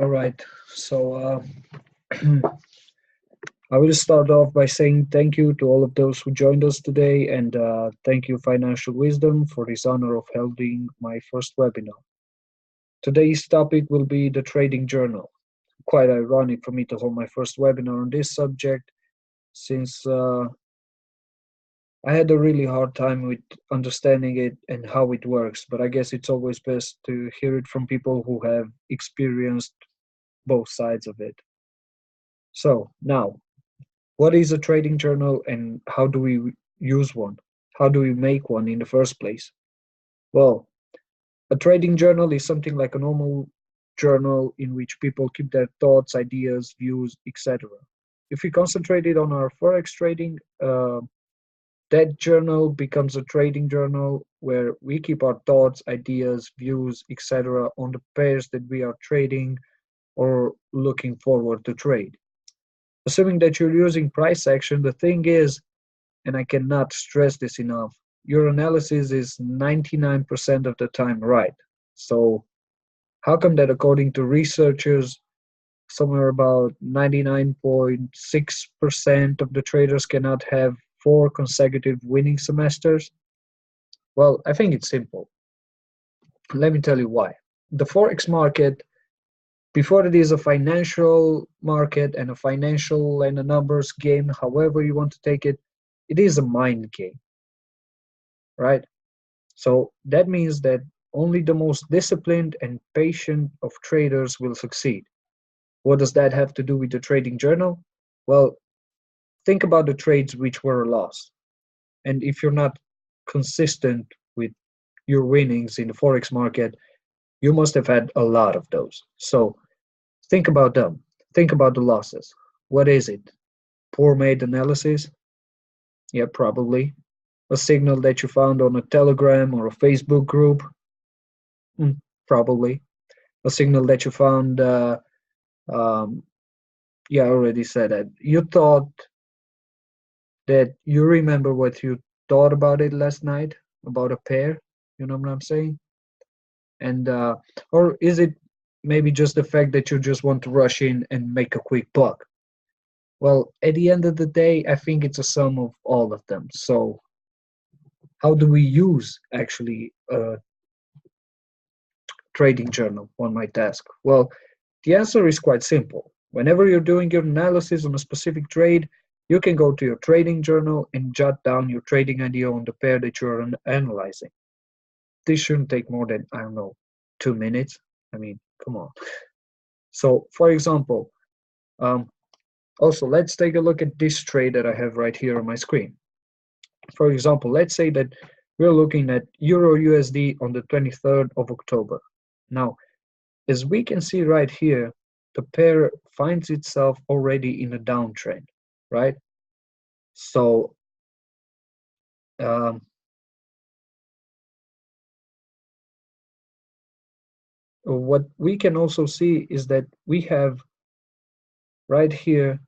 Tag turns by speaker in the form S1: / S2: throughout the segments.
S1: All right. So I will start off by saying thank you to all of those who joined us today, and thank you, Financial Wisdom, for this honor of holding my first webinar. Today's topic will be the trading journal. Quite ironic for me to hold my first webinar on this subject, since I had a really hard time with understanding it and how it works. But I guess it's always best to hear it from people who have experienced both sides of it. So now, what is a trading journal and how do we use one? How do we make one in the first place? Well, a trading journal is something like a normal journal in which people keep their thoughts, ideas, views, etc. If we concentrated on our forex trading, that journal becomes a trading journal where we keep our thoughts, ideas, views, etc. on the pairs that we are trading or looking forward to trade. Assuming that you're using price action, the thing is, and I cannot stress this enough, your analysis is 99% of the time right. So, how come that according to researchers, somewhere about 99.6% of the traders cannot have 4 consecutive winning semesters? Well, I think it's simple. Let me tell you why. The Forex market, before it is a financial market and a financial and a numbers game, however you want to take it, it is a mind game, right? So that means that only the most disciplined and patient of traders will succeed. What does that have to do with the trading journal? Well, think about the trades which were lost. And if you're not consistent with your winnings in the Forex market, you must have had a lot of those. So think about them. Think about the losses. What is it? Poor made analysis? Yeah, probably. A signal that you found on a Telegram or a Facebook group? Mm, probably. A signal that you found, um, yeah, I already said that. You thought that you remember what you thought about it last night, about a pair, you know what I'm saying? And, or is it maybe just the fact that you just want to rush in and make a quick buck? Well, at the end of the day, I think it's a sum of all of them. So, how do we use actually a trading journal, one might ask? Well, the answer is quite simple. Whenever you're doing your analysis on a specific trade, you can go to your trading journal and jot down your trading idea on the pair that you're analyzing. This shouldn't take more than, I don't know, 2 minutes. I mean, come on. So, for example, um, also let's take a look at this trade that I have right here on my screen. For example, let's say that we're looking at Euro USD on the 23rd of October. Now, as we can see right here, the pair finds itself already in a downtrend, right? So, um, what we can also see is that we have right here,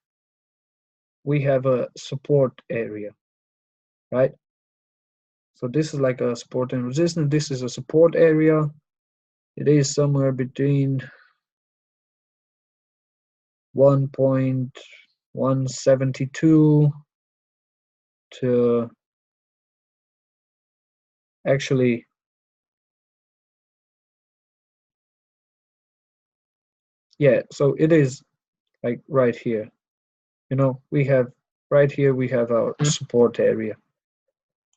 S1: we have a support area, right? So this is like a support and resistance. This is a support area. It is somewhere between 1.172 to actually, yeah, so it is like right here. You know, we have right here, we have our support area.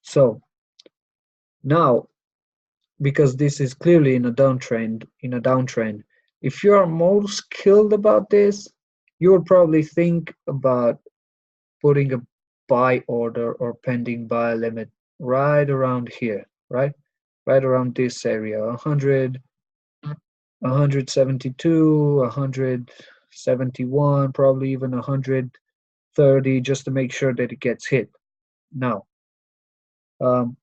S1: So now, because this is clearly in a downtrend, if you are more skilled about this, you would probably think about putting a buy order or pending buy limit right around here, right? Right around this area, 100, 172, 171, probably even 130, just to make sure that it gets hit. Now, um,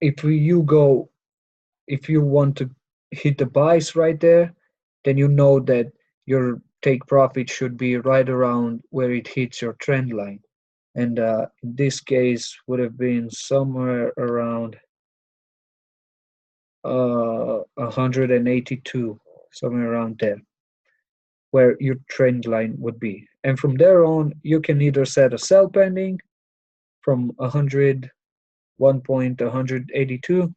S1: if you want to hit the buys right there, then you know that your take profit should be right around where it hits your trend line. And in this case, would have been somewhere around 182, somewhere around there, where your trend line would be. And from there on, you can either set a sell pending from 101.182.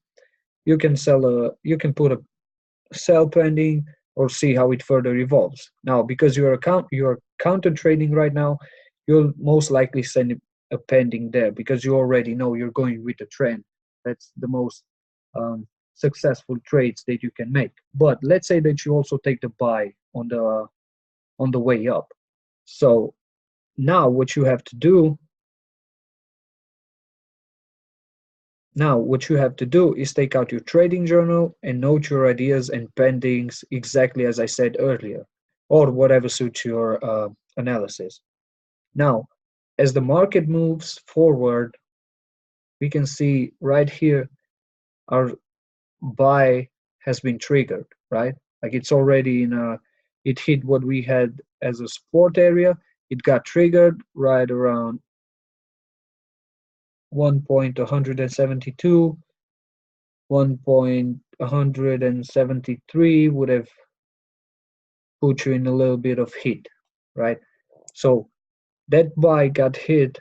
S1: You can put a sell pending or see how it further evolves. Now, because you're counter trading right now, you'll most likely send a pending there because you already know you're going with the trend. That's the most um, successful trades that you can make. But let's say that you also take the buy on the way up. So now what you have to do what you have to do is take out your trading journal and note your ideas and pendings exactly as I said earlier, or whatever suits your analysis. Now, as the market moves forward, we can see right here our buy has been triggered, right? Like it's already it hit what we had as a support area. It got triggered right around 1.172, 1.173 would have put you in a little bit of heat, right? So that buy got hit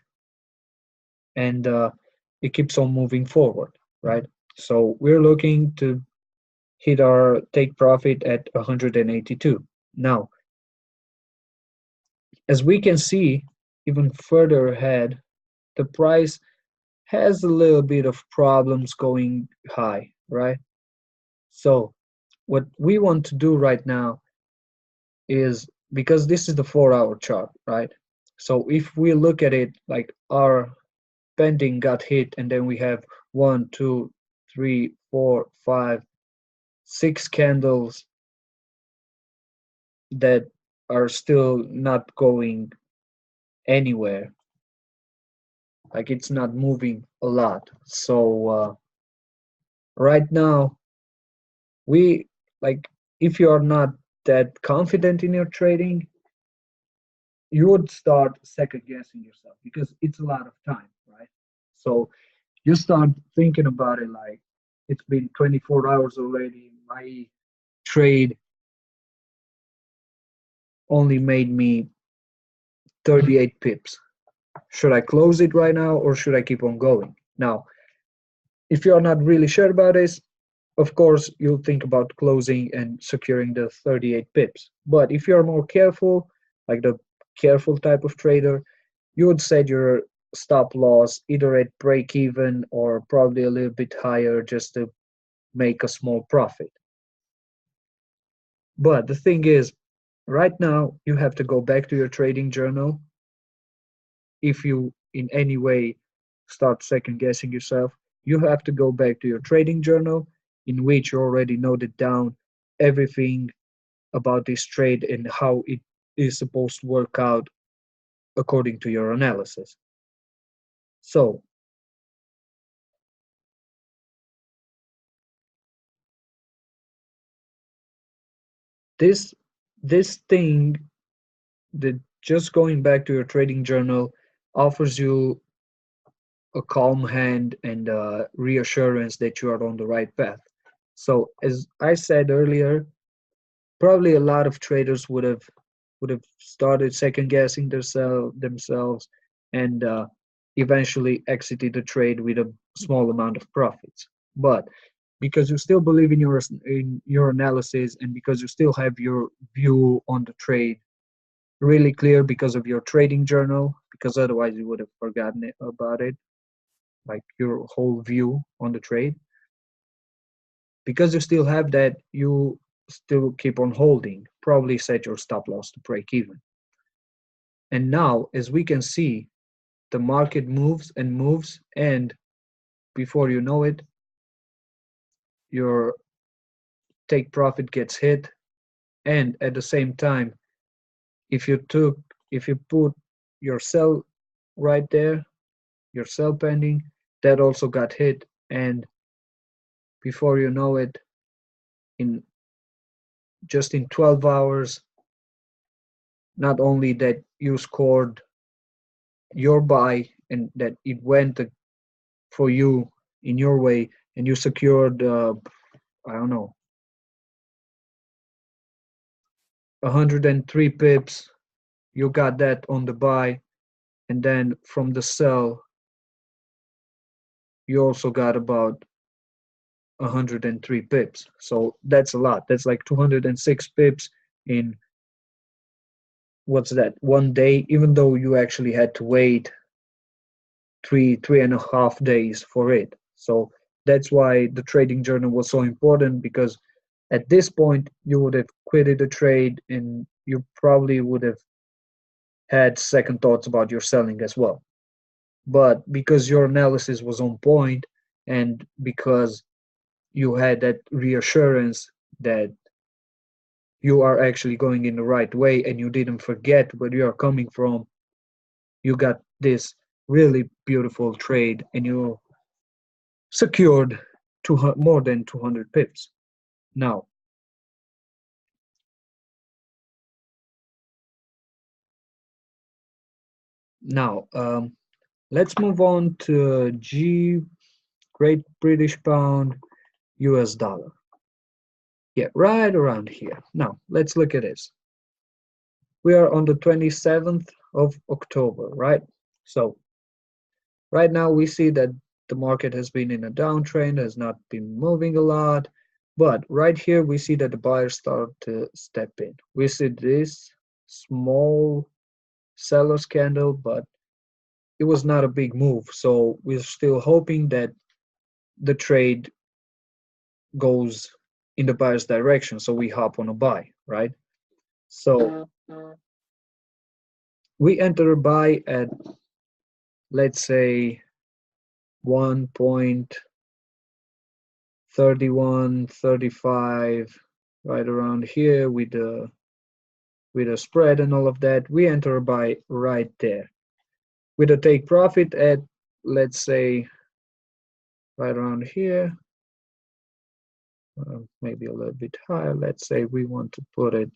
S1: and it keeps on moving forward, right? So we're looking to hit our take profit at 182. Now, as we can see, even further ahead, the price has a little bit of problems going high, right? So what we want to do right now is because this is the 4 hour chart, right? So if we look at it like our pending got hit and then we have one, two, three, four, five, six candles that are still not going anywhere. Like it's not moving a lot. So right now we like if you are not that confident in your trading, you would start second guessing yourself because it's a lot of time, right? So you start thinking about it like it's been 24 hours already. My trade only made me 38 pips. Should I close it right now or should I keep on going? Now, if you're not really sure about this, of course, you'll think about closing and securing the 38 pips. But if you're more careful, like the careful type of trader, you would set your stop loss either at break even or probably a little bit higher just to make a small profit. But the thing is, right now, you have to go back to your trading journal if you in any way start second guessing yourself. You have to go back to your trading journal in which you already noted down everything about this trade and how it is supposed to work out according to your analysis. So this this thing that just going back to your trading journal offers you a calm hand and reassurance that you are on the right path. So as I said earlier, probably a lot of traders would have started second guessing themselves and eventually exited the trade with a small amount of profits. But because you still believe in your analysis and because you still have your view on the trade really clear because of your trading journal, because otherwise you would have forgotten about it, like your whole view on the trade. Because you still have that, you still keep on holding, probably set your stop loss to break even. And now, as we can see, the market moves and moves, and before you know it, your take profit gets hit. And at the same time, if you took, if you put your sell right there, your sell pending, that also got hit. And before you know it, in just in 12 hours, not only that you scored your buy and that it went for you in your way and you secured I don't know, 103 pips, you got that on the buy, and then from the sell, you also got about 103 pips. So that's a lot. That's like 206 pips in what's that? 1 day, even though you actually had to wait three and a half days for it. So that's why the trading journal was so important, because at this point you would have quitted the trade and you probably would have had second thoughts about your selling as well. But because your analysis was on point, and because you had that reassurance that you are actually going in the right way and you didn't forget where you are coming from, you got this really beautiful trade and you secured more than 200 pips. Now, now, let's move on to Great British Pound, US dollar. Yeah, right around here. Now, let's look at this. We are on the 27th of October, right? So, right now we see that the market has been in a downtrend, has not been moving a lot, but right here we see that the buyers start to step in. We see this small seller's candle, but it was not a big move. So we're still hoping that the trade goes in the buyer's direction. So we hop on a buy, right? So we enter a buy at, let's say, 1.3135, right around here with the spread and all of that. We enter a buy right there with a take profit at, let's say, right around here, maybe a little bit higher. Let's say we want to put it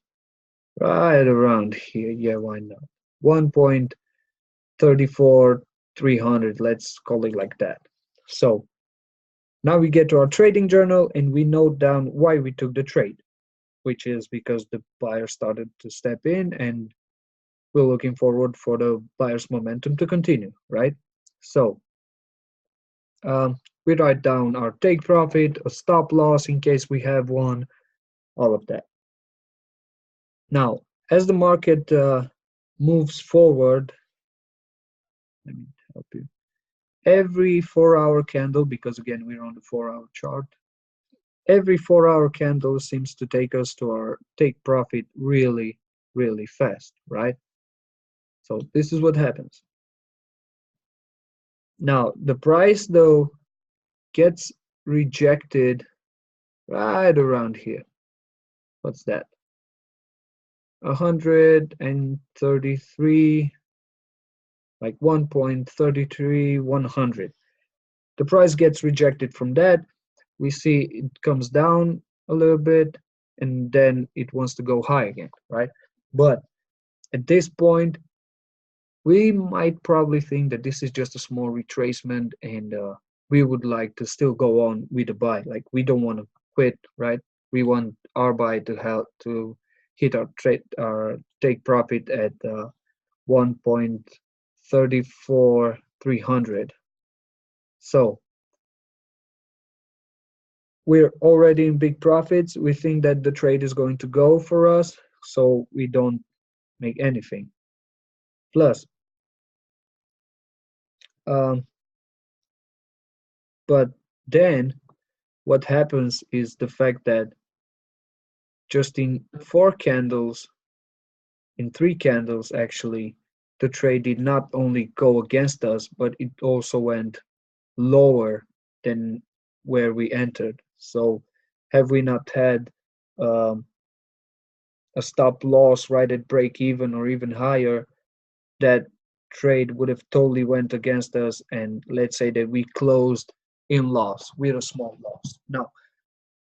S1: right around here. Yeah, why not? 1.34300, let's call it like that. So now we get to our trading journal and we note down why we took the trade, which is because the buyer started to step in and we're looking forward for the buyer's momentum to continue, right? So we write down our take profit, a stop loss in case we have one, all of that. Now, as the market moves forward, let me help you. Every 4-hour candle, because again, we're on the 4-hour chart, every 4-hour candle seems to take us to our take profit really, really fast, right? So this is what happens. Now, the price, though, gets rejected right around here. What's that? 133, like 1.33, 100. The price gets rejected from that. We see it comes down a little bit and then it wants to go high again, right? But at this point, we might probably think that this is just a small retracement and we would like to still go on with the buy. Like we don't want to quit, right? We want our buy to help to hit our take profit at 1.34300. So we're already in big profits. We think that the trade is going to go for us, so we don't make anything. Plus, but then what happens is the fact that just in 4 candles, in 3 candles actually, the trade did not only go against us, but it also went lower than where we entered. So have we not had um, a stop loss right at break even or even higher, that trade would have totally went against us, and let's say that we closed in loss with a small loss. Now,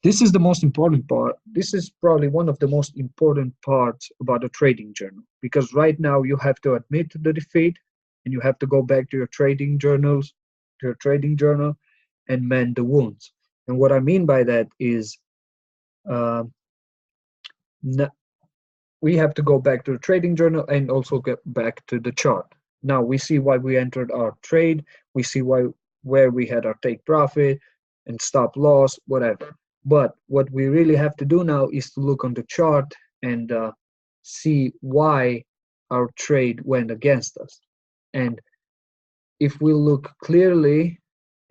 S1: this is the most important part. This is probably one of the most important parts about a trading journal, because right now you have to admit the defeat and you have to go back to your trading journals, to your trading journal, and mend the wounds. And what I mean by that is uh, we have to go back to the trading journal and also get back to the chart. Now we see why we entered our trade, we see where we had our take profit and stop loss, whatever. But what we really have to do now is to look on the chart and see why our trade went against us. And if we look clearly,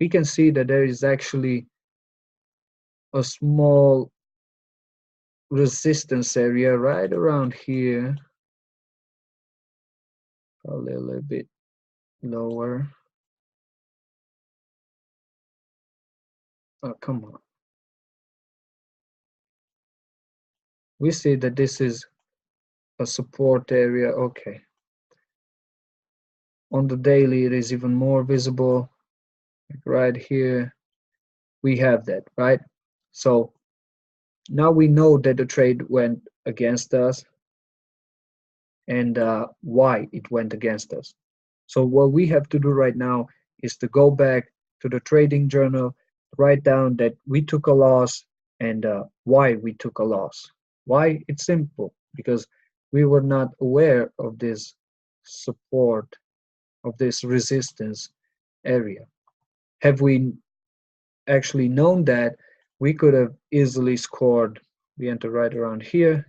S1: we can see that there is actually a small resistance area right around here, a little bit lower. Oh, come on. We see that this is a support area. Okay. On the daily, it is even more visible. Like right here, we have that, right? So now we know that the trade went against us and why it went against us. So what we have to do right now is to go back to the trading journal, write down that we took a loss and why we took a loss. Why? It's simple, because we were not aware of this support, of this resistance area. Have we actually known that, we could have easily scored, we enter right around here,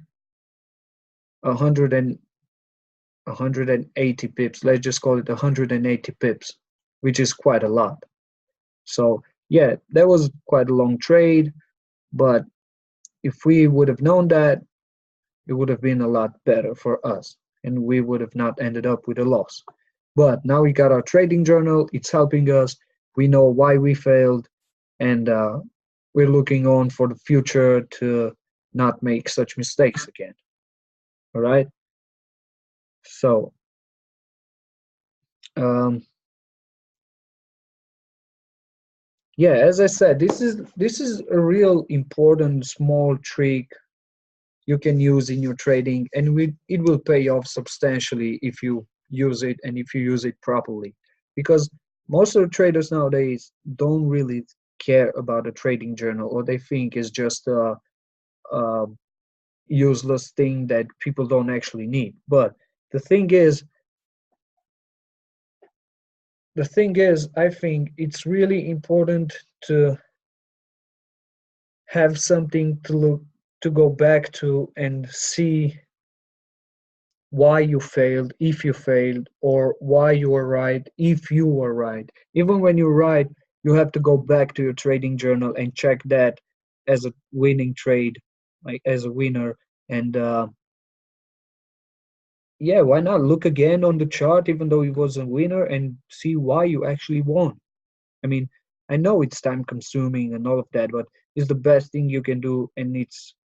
S1: 100 and 180 pips. Let's just call it 180 pips, which is quite a lot. So yeah, that was quite a long trade, but if we would have known that, it would have been a lot better for us and we would have not ended up with a loss. But now we got our trading journal, it's helping us, we know why we failed, and we're looking on for the future to not make such mistakes again. All right. So um, yeah, as I said, this is a real important small trick you can use in your trading, and it will pay off substantially if you use it and if you use it properly. Because most of the traders nowadays don't really care about a trading journal, or they think it's just a useless thing that people don't actually need. But the thing is, I think it's really important to have something to go back to and see why you failed, if you failed, or why you were right, if you were right. Even when you're right, you have to go back to your trading journal and check that as a winning trade, like as a winner. And yeah, why not look again on the chart, even though it was a winner, and see why you actually won. I mean, I know it's time consuming and all of that, but it's the best thing you can do, and it's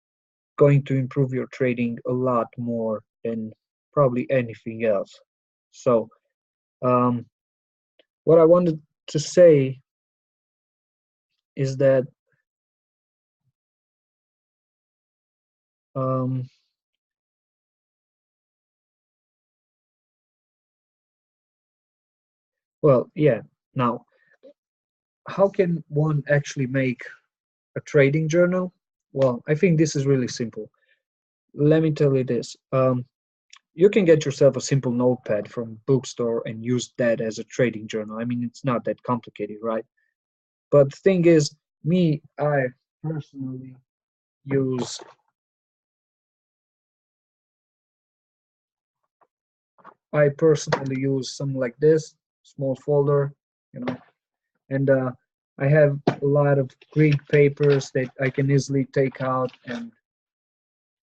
S1: going to improve your trading a lot more than probably anything else. So, um, what I wanted to say is that, um, well, yeah. Now, how can one actually make a trading journal? Well, I think this is really simple. Let me tell you this. You can get yourself a simple notepad from bookstore and use that as a trading journal. I mean, it's not that complicated, right? But the thing is, me, personally use I personally use something like this, small folder, you know, and I have a lot of Greek papers that I can easily take out, and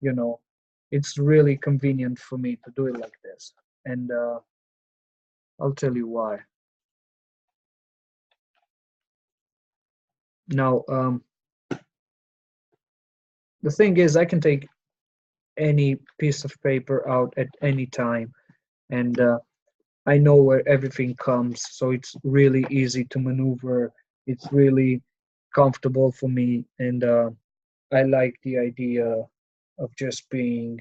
S1: you know, it's really convenient for me to do it like this. And I'll tell you why. Now, the thing is, I can take any piece of paper out at any time, and I know where everything comes, so it's really easy to maneuver. It's really comfortable for me, and I like the idea of just being,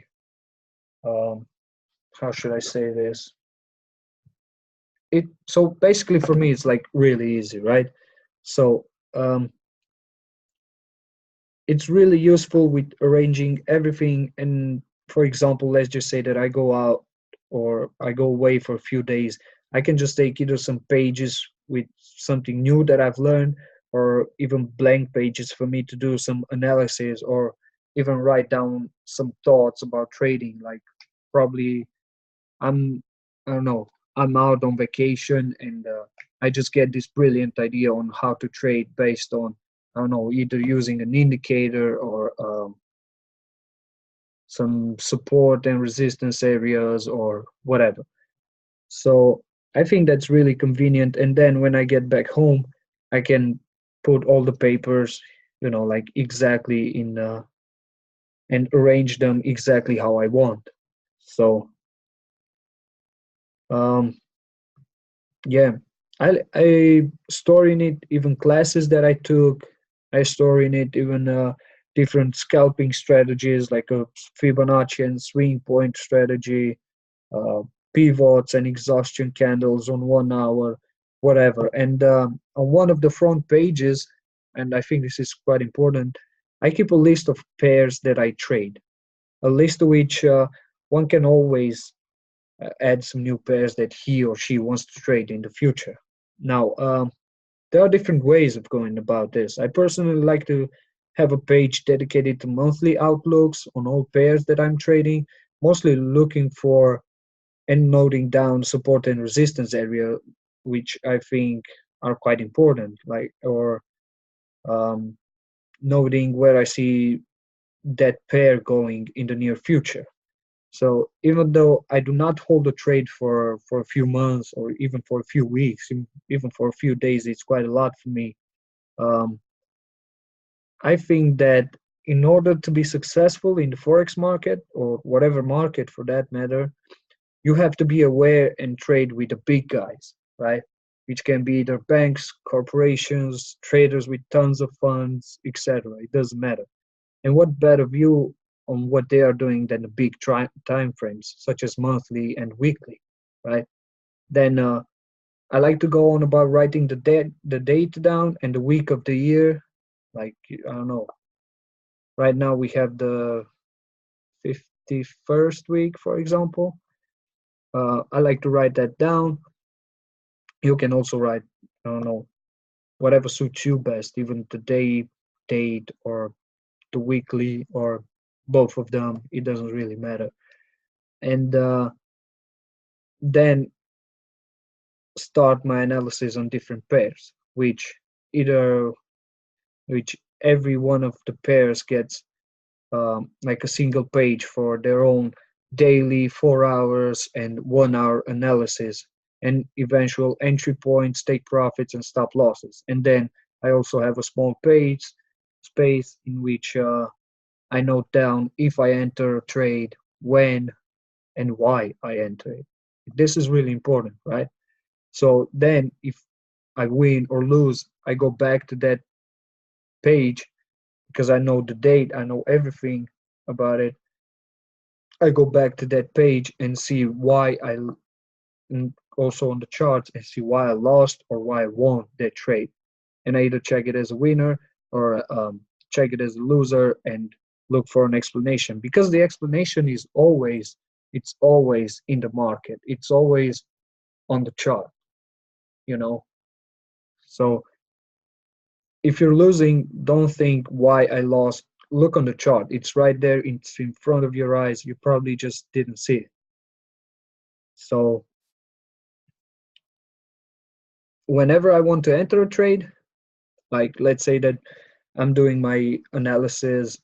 S1: um, how should I say this? It so basically for me it's like really easy, right? So it's really useful with arranging everything. And for example, let's just say that I go out or I go away for a few days. I can just take either some pages with something new that I've learned, or even blank pages for me to do some analysis, or even write down some thoughts about trading. Like, probably I'm, I don't know, I'm out on vacation, and I just get this brilliant idea on how to trade based on, I don't know, either using an indicator or some support and resistance areas or whatever. So I think that's really convenient. And then when I get back home, I can put all the papers, like exactly in, and arrange them exactly how I want. So um, yeah, I store in it even classes that I took. I store in it even different scalping strategies like a Fibonacci and swing point strategy, uh, pivots and exhaustion candles on 1 hour, whatever. And on one of the front pages, and I think this is quite important, I keep a list of pairs that I trade, a list to which one can always add some new pairs that he or she wants to trade in the future. Now, there are different ways of going about this. I personally like to have a page dedicated to monthly outlooks on all pairs that I'm trading, mostly looking for and noting down support and resistance area, which I think are quite important, like, or um, noting where I see that pair going in the near future. So even though I do not hold a trade for a few months or even for a few weeks, even for a few days, it's quite a lot for me. Um, I think that in order to be successful in the forex market or whatever market for that matter, you have to be aware and trade with the big guys, right? Which can be either banks, corporations, traders with tons of funds, etc. It doesn't matter. And what better view on what they are doing than the big time frames, such as monthly and weekly, right? Then I like to go on about writing the date down and the week of the year. Like, I don't know. Right now we have the 51st week, for example. I like to write that down. You can also write, I don't know, whatever suits you best, even the day, date, or the weekly, or both of them. It doesn't really matter. And then start my analysis on different pairs, either which every one of the pairs gets like a single page for their own daily 4 hours and 1 hour analysis and eventual entry points, take profits, and stop losses. And then I also have a small page space in which I note down if I enter a trade, when and why I enter it. This is really important, right? So then if I win or lose, I go back to that page because I know the date, I know everything about it. I go back to that page and see why and also on the charts and see why I lost or why I won that trade. And I either check it as a winner or check it as a loser and look for an explanation, because the explanation is always, it's always in the market. It's always on the chart, you know. So if you're losing, don't think why I lost. Look on the chart. It's right there. It's in front of your eyes. You probably just didn't see it. So whenever I want to enter a trade, like let's say that I'm doing my analysis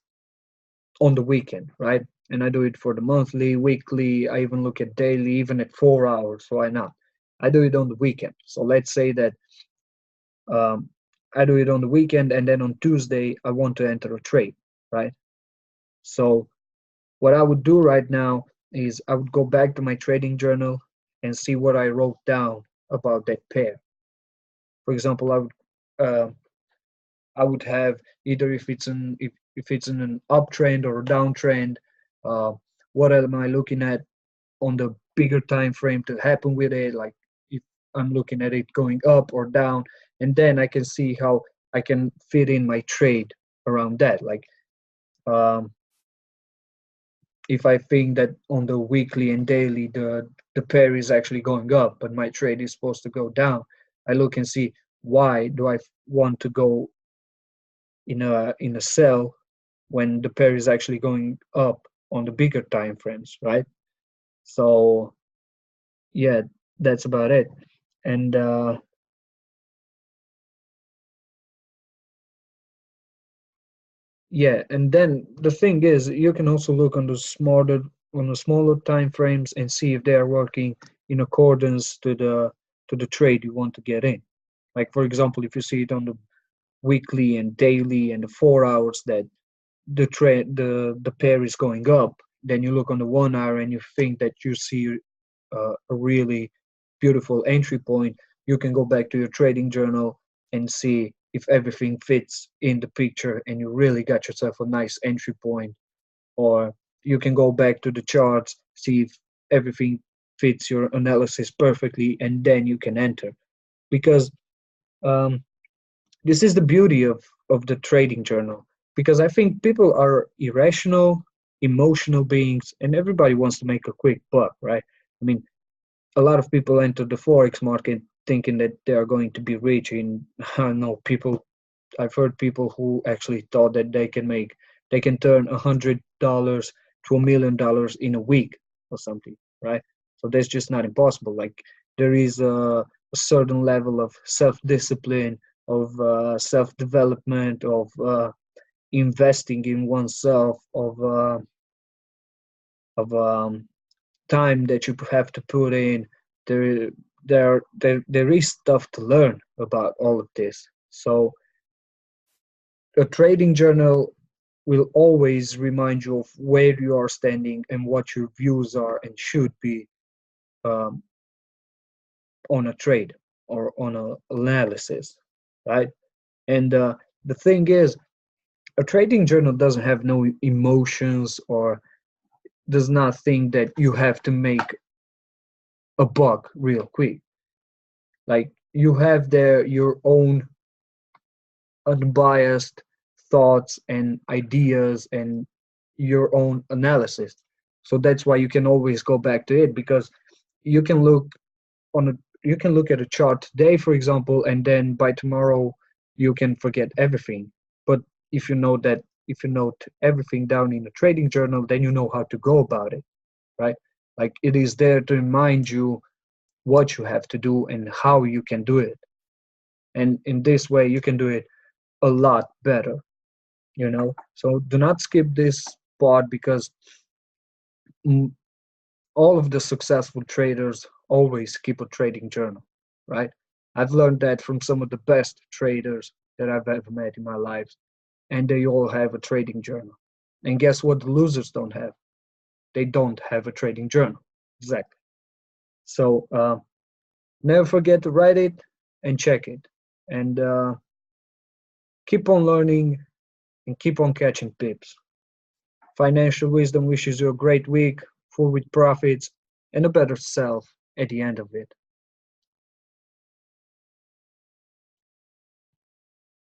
S1: on the weekend, right? And I do it for the monthly, weekly. I even look at daily, even at 4 hours. So why not? I do it on the weekend. So let's say that um, I do it on the weekend, and then on Tuesday I want to enter a trade, right? So what I would do right now is I would go back to my trading journal and see what I wrote down about that pair. For example, uh, I would have either if it's in an uptrend or a downtrend, uh, what am I looking at on the bigger time frame to happen with it? Like if I'm looking at it going up or down, and then I can see how I can fit in my trade around that. Like, um, if I think that on the weekly and daily the pair is actually going up, but my trade is supposed to go down, I look and see why do I want to go in a sell when the pair is actually going up on the bigger time frames, right? So yeah, that's about it. And yeah, and then the thing is, you can also look on the smaller time frames and see if they are working in accordance to the trade you want to get in. Like for example, if you see it on the weekly and daily and the 4 hours that the pair is going up, then you look on the 1 hour and you think that you see a really beautiful entry point, you can go back to your trading journal and see if everything fits in the picture and you really got yourself a nice entry point. Or you can go back to the charts, see if everything fits your analysis perfectly, and then you can enter. Because um, this is the beauty of the trading journal. Because I think people are irrational, emotional beings, and everybody wants to make a quick buck, right? I mean, a lot of people enter the forex market thinking that they are going to be rich in I don't know, people, I've heard people who actually thought that they can turn $100 to $1 million in a week or something, right? So that's just not impossible. Like there is a certain level of self-discipline, of self-development, of investing in oneself, of time that you have to put in. There, there is stuff to learn about all of this. So a trading journal will always remind you of where you are standing and what your views are and should be um, on a trade or on a analysis, right? And the thing is, a trading journal doesn't have no emotions or does not think that you have to make a buck real quick. Like you have there your own unbiased thoughts and ideas and your own analysis. So that's why you can always go back to it, because you can look on a you can look at a chart today, for example, and then by tomorrow you can forget everything. But if you note everything down in a trading journal, then you know how to go about it, right? Like it is there to remind you what you have to do and how you can do it. And in this way you can do it a lot better, so do not skip this part, because mm, all of the successful traders always keep a trading journal, right? I've learned that from some of the best traders that I've ever met in my life, and they all have a trading journal. And guess what the losers don't have? They don't have a trading journal. Exactly. So never forget to write it and check it, and keep on learning and keep on catching pips. Financial Wisdom wishes you a great week, full with profits, and a better self at the end of it.